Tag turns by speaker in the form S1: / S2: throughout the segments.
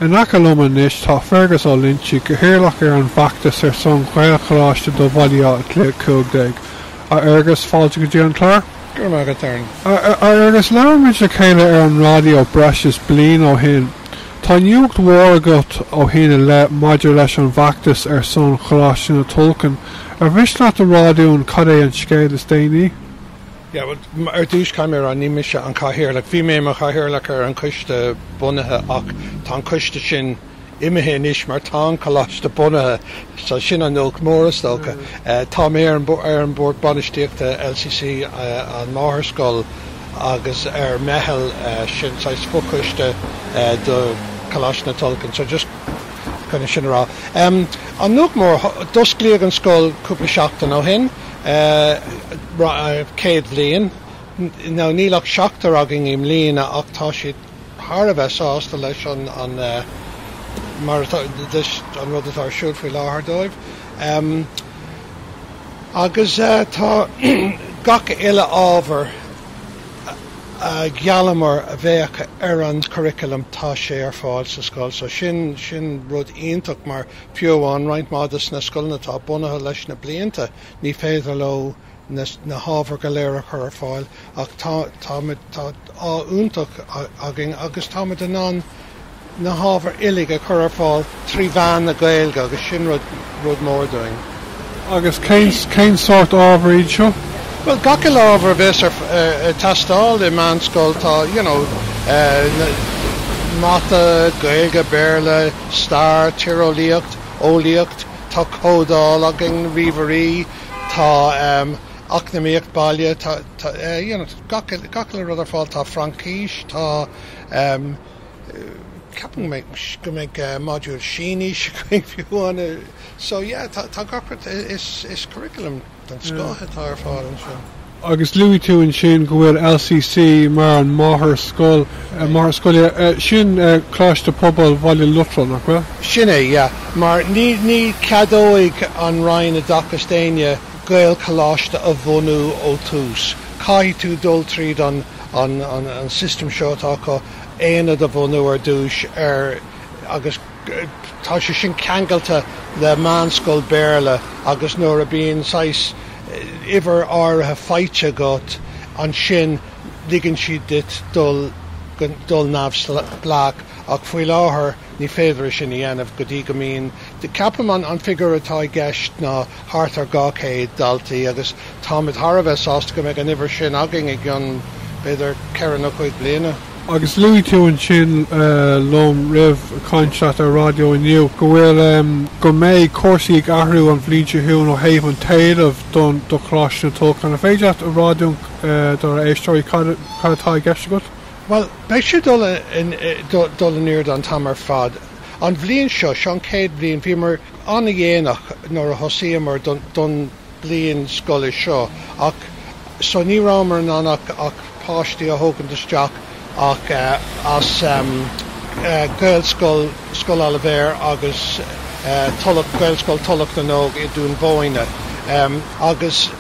S1: In Acalum is tá Fergus Ó Loinsigh go Hiorlach an bhachtas son gColáiste do Bhaile Átha Cliath cúgdeig. Agus fáilte go dtí an clár?
S2: Gur má go tarn.
S1: Agus leirmid le chéile an raidió breis bliain ó hin. Tá nniucht mhór agat ó hine le maidir leis an bhachtas son Coláiste na Tulchann. Bhís leat a raidiún cad é an scéad is déanaí?
S2: Ja, dúis caiimir an ní mise an chathaoirleach. Bhí mé mar chathaoirleach ar an coiste bunathe ach tá an coiste sin imithe inis mar tá an Coláiste bunathe sa sin an nulc móras dulcha. Tá mé ar an bord banistíochta LCC an Máthair Scoil agus ar mehel sin sa spucoiste do Coláiste na Tulchann. So just kind of sin rá. An nulc mór dosclaíodh an Scoil cúpla seachtain ó hin. Céad bhliain. Now nílach seachtar agin im líana ach tá siad thar a bheith sásta leis an mar an rud atá siúd faoi láthair dóibh. Agus tá gach ile ábhar gealamar a bheith ar an curriculum tá sé ar fáil sa scoil. So sin rud ionach mar fiúháin roinnt mádas na scoilna tá bunathe leis na blianta ní féidir le na hábhar go léire chu ar fáil ach tá úntaach agin agus táid an na hábhar ilige chu ar fáil trí bhean na Ghaeilge agus sin rud mór doing.
S1: Agus cén sort ábhar iad seo?
S2: Well, gach ábhar bheits ar tastáil i meán scoil tá, mata, Ghaeilge, Baile, star, tíreolaíocht, ólaíocht, tá códáil agin riomharí, tá acnamíocht Baile, gach le rud ar fáil tá Francíis, tá capan go méid modúil síníis fiúána. So yeah, tá gach is curriculum den scáthe tá ar fáil an sin.
S1: Agus luí tú an sin go bhfuil LCC mar an Máthair Scoil sin Coláiste Pobail Bhaile Lotrail nach bhfuil?
S2: Sin é, yeah. Mar ní cadóigh an rainn a dachastéine gaelcholáiste a bhunú ó tús. Caithfidh tú dul tríd an system seo tá go aonad a bhunú ar dúis agus tá sé sin ceangailte le meán scoil Baile agus nuair a bíonn sais iver áirithe feite got an sin ligann siad dit dul neamhspleách ach faoi láthair ní féidir sin í dhéanamh go dtí go mbíonn de ceapaman an figur atá gceist ná thart ar 200 daltaí agus táid thar a bheith sásta go mbeadh an iver sin agin ag an beidir 45 bliana.
S1: Agus luí tú an sin lom rih cainseat ar raidió inniu go bhfuil go méid cuasaí ag athhrú an bhliainte hiún ó thaobh an taobh don do Coláiste na Tulchann. A féidir a raidió do éistóirí cad atá gceiste go?
S2: Well, beidh sé dul an iard an tamar fad. An bhliain seo, sean céad bhliain, bhí mar anna dhéanach nuair a thosaíam mar don bliain scoil seo ach so ní rámar an ach páistí a thógann isteach ach as Gaelscoil Oilibhéir agus Gaelscoil Thulach na nóg I dún bóine. Agus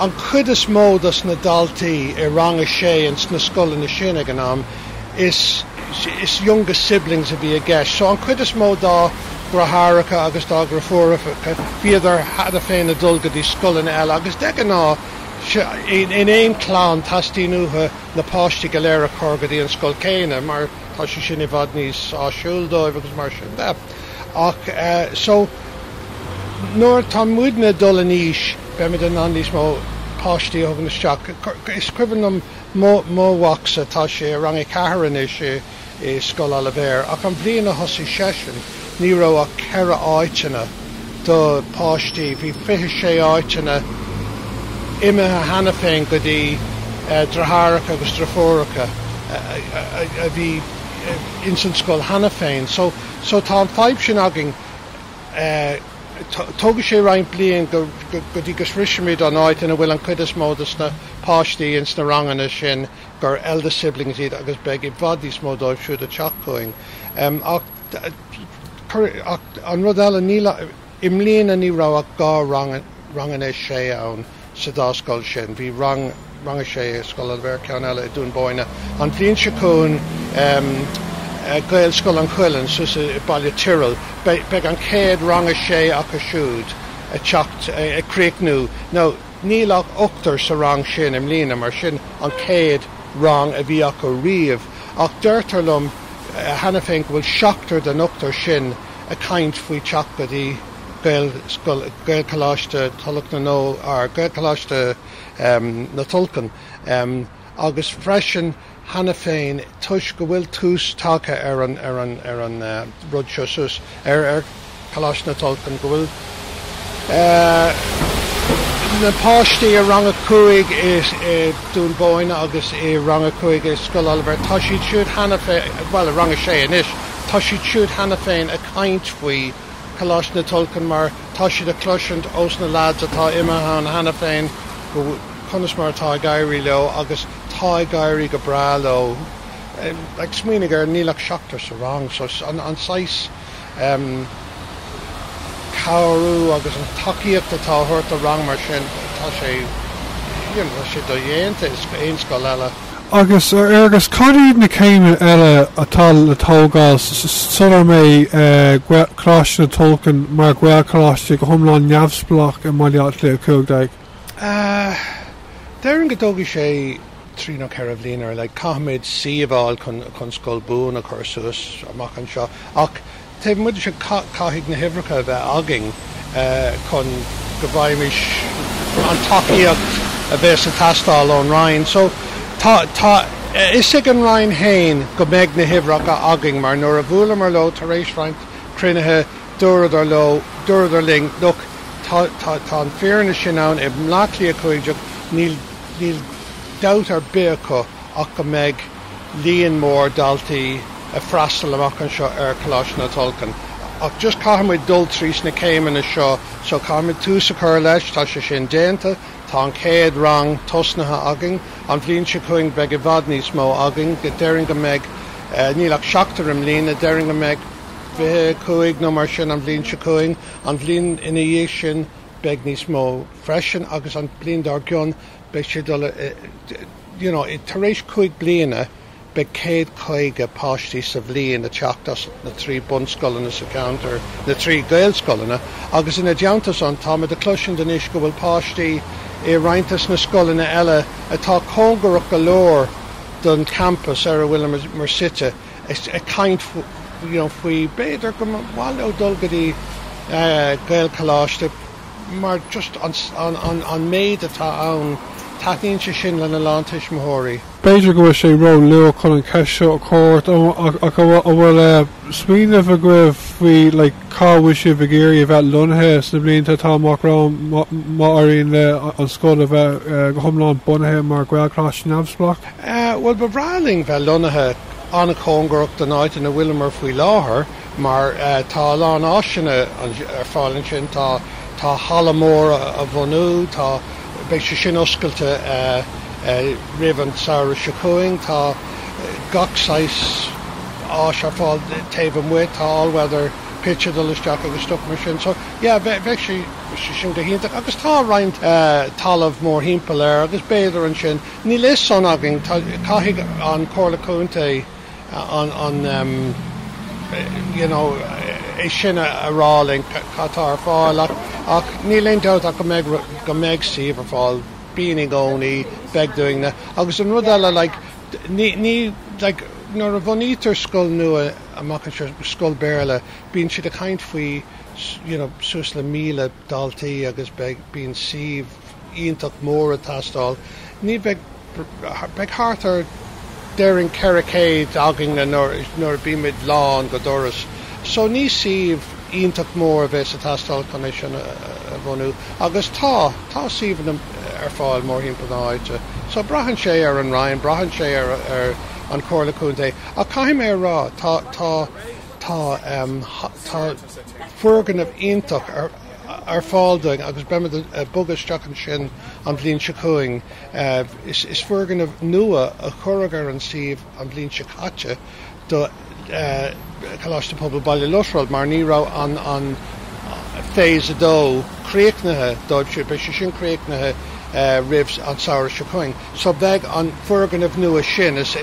S2: an chuidas módas na daltaí I ranga sé and na scoil na sin ag an am is younger siblings a bhí a gceist. So an chuidas módá gratharacha agus dá grafóracha bhíidir had a féin a dul go dtí scoilin eile agus de an ná in éon clán tastíúthe na páistí go léir a chorgadí an scoil céine mar tá sé sin I bhfad níos áisiúldóibh agus mar sin de. Ach so nuair tá muidna dul a níos be mid an níos mó páistí ógan isteach is cuireann móhhacha tá sé rang cearan I Scoil Oilibhéir ach an bblion a thosaí sesin ní rá a ceithre áiteanna do páistí bhí 26 áiteanna imethe hena féin go dtí dratharacha agus drafóracha a bhí in san scoil hena féin. So tá an fáib sin agin tógadh sé roinnt bliain go dtí go srisimiid an áiteanna bhfuil an chuidas módas na páistí ins na ranganna sin gur elder siblings iad agus beag I bhfad níos mó dóibh siúd a teachcóing. Ach an rud eile im líana ní rá ach gá rangan é sé ann sa dá scoil sin. Bhí ranga sé Scoil Oilibhéir ceann eile I dún bóine. An bhíonn se cún Gaelscoil an Chuilinn sus Baile Tirol beg an céad rang a sé ach a siúd a teacht a creicnú. Now nílach ochtar sa rang sin im lína mar sin an céad rang a bhí ach a riamh ach deirtarlum hana féin bhfuil seachtar den ochtar sin a caint faoi teachgadí gceantar Thulach na nó ar gceantar na Tulchann agus freisin hana féin tuis go bhfuil tús take ar an rud seo sus ar Coláiste na Tulchann go bhfuil na páistí a rang a cuaig is dún bóin agus I rang a cuaig is Scoil Oilibhéir tá siad siúd hana féin well a rang a sé inis tá siad siúd hana féin a caint faoi Coláiste na Tulchann mar tá siad a cluisiint os na lads atá imeán hana féin go chunas mar tá gairí leo agus tá gairí go brá leo ag smínig ar nílach seachtar sa rang so an sais cabharú agus an takeíocht atá thuirt a rang mar sin tá sé do dhéanta is éon scoil eile.
S1: Agus cadíad na céime eile atá le tógáil sular mé Coláiste na Tulchann mar ghaelcholáiste go hiomlán neamhspleách a Baile Átha Cliath.
S2: Dearan go dógadh sé trí nó ceithre bliain le caiimiid siomháil chun scoil bún a chur suas amach an seo ach taobh muidir sin caithfidh na himhreacha a bheith agin chun go bhfeidhmiú an takeíocht a bheith sa tastáil ón Rhain so is ag an Rhain hain go mbeadh na himhreacha agin mar nuair a bhuaila mar lo tar éis Rhain cruinnithe dúradar lo dúradar ling look tá an fearna sin ann I mlaachlaí a chuideach níl doubt ar beacha ach go mbeadh líon mór daltaí a freastal amach an seo ar Coláiste na Tulchann ach just caiimiid dul trís na céimeanna seo so caiimiid tús a chur leis tá sé sin déanta tá an céad rang tosnathe agin an bhliain se chuing beag I bhfad níos mó agin go deireann go mbeadh nílach seachtar im lína deireann go mbeadh bheith chuig nó mar sin an bhliain se chuing an bhliain ina dhé sin beag níos mó freisin agus an bliain dar gion beag sé dul I tar éis chuig bliana be céad chuige páistí sa bhliain a teachtas na trí bunscoileanna sa gceantar na trí gaelscoileanna agus ina deantas an tá de cluisiint den is go bhfuil páistí I roiintas na scoileanna eile atá cóngarach go leor don campus ar a bhfuil mar site is a caint faoi beidir go bhil ó dulgadí gaelcholáiste mar just an méid atá ann taithníonn sé sin lena lántais mothirí.
S1: Beidir go bhfuil sé ró leo chun an ceisio a chóirt a bhfuil smíanamh a gcuibh faoi le cábhail si bhgéirí a bheith lonathe sna blianta tá amachrán má aíonn le an scoil a bheith go hiomlán bunathe mar ghaelcholáiste neamhspleách?
S2: Well ba bhráling bheith lonathe anna cóngarach den áit na bhfuil mar faoi láthair mar tá lán áisina ar fáilinn sin tá hallamór a bhunú tá beidh sé sin oscailte ribh an saoire se chuing tá gachsáis áis ar fáil taobh muid tá all-weather pitche dul isteach agus stuff mar sin so bheith sé sin de híntaach agus tá roinnt talamh mór himpeall air agus béidir an sin ní leis son agin caithfidh an Chorlacúnta an é sin a ráling catá ar fáil ach ní leon doubt ach go mbeadh siomh ar fáil bíonig gcónaí beagdúingna agus an rud eile ní nuair a bhanítar scoil nua amach an scoil Baile bíonn siad a caint faoi suas le míle daltaí agus bíonn siomh ionach mór a tastáil ní beag hátar deireann ceiricéad agin nuair bíimiid lán go doras so ní siomh ionach mór a bheith sa tastáil chun é sin a bhunú agus tá siomh ar fáil mór himpeall so brahann sé ar an Rhain brahann sé ar an Chorlacúnta a caiim é rá tá fuorgan ionach ar fáildoing agus beimid a bugasteach an sin an bhliain se chuing is fuorgan nua a churagar an siomh an bhliain se chatte do Coláiste Pobail Bhaile Lotrail mar ní rá an féis a dó críochnathe dóibh siú be sin críochnathe ribs an saoire se chuing so bheith an fuorgan nua sin is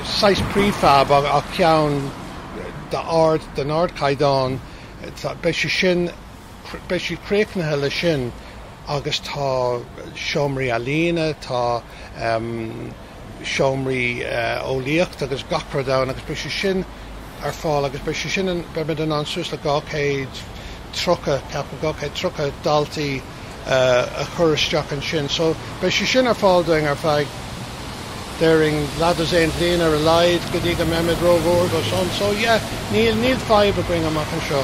S2: sais prefab a ceann den ard caighdeán be sin créicnithe le sin agus tá seomraí alína tá seomraí ólíocht agus gacradán agus be sin ar fáil agus be sin be mid an ansús le gcéad trucha daltaí a churisteach an sin so be sin ar fáil doing ar feig Daring ladders ein bblion ar a leid go dtí go mimiid rógóir go son so yeah níl five a bring amach an seo.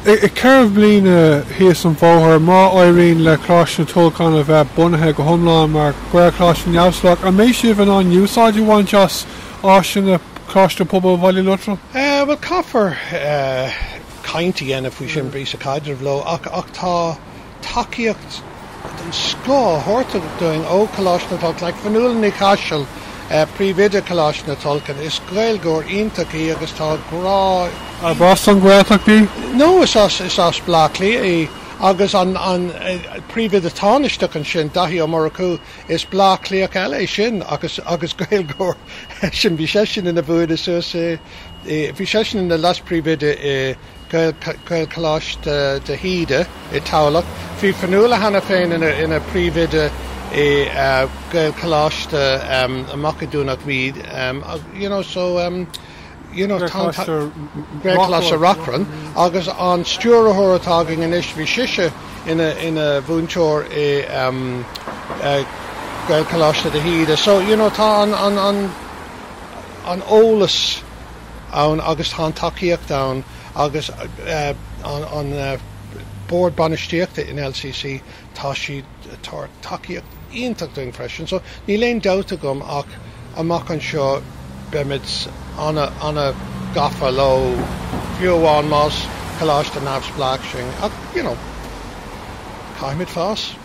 S1: I ceirh bliana híos an bhóthar má éiríonn le Coláiste Tulchann a bheith bunaithe go hiomlán mar gColáiste neamhspleách a mééis sibh an úsáid bhain just ásin na Coláiste Pobail Bhaile Lotrail?
S2: Well caafar cainti ana faoi sin brís a caidir lo ach tá takeíocht an scá horta doing ó Coláiste Tulach like fanúil ní caiisiil príomhide Coláiste Tulchann is Ghaeilge iontachaí agus tá grá
S1: a bras an ghaelcholáiste?
S2: No, is as Blackley agus an príomhide táisteach an sin dahí ó Moracú is Blackley eile sin agus Ghaeilge sin bhí sé sin ina bhuaide suas bhí sé sin ina las príomhide gColáiste de Híide I Todhchaí hí fanúla hana féin ina príomhide gColáiste amach dúnach míad gColáiste Rachran agus an stúrathóratágin in is bhí siise ina bhúnteoir gColáiste de Híide so tá an ólas ann agus tá takeíocht ann agus an board banistíochta in LCC tá siad takeíocht iontacht doing freisin so ní léon doubt agam ach amach an seo bemid anna gafa lo fiúháin más Coláiste neamhspleách sin ach caiimid fás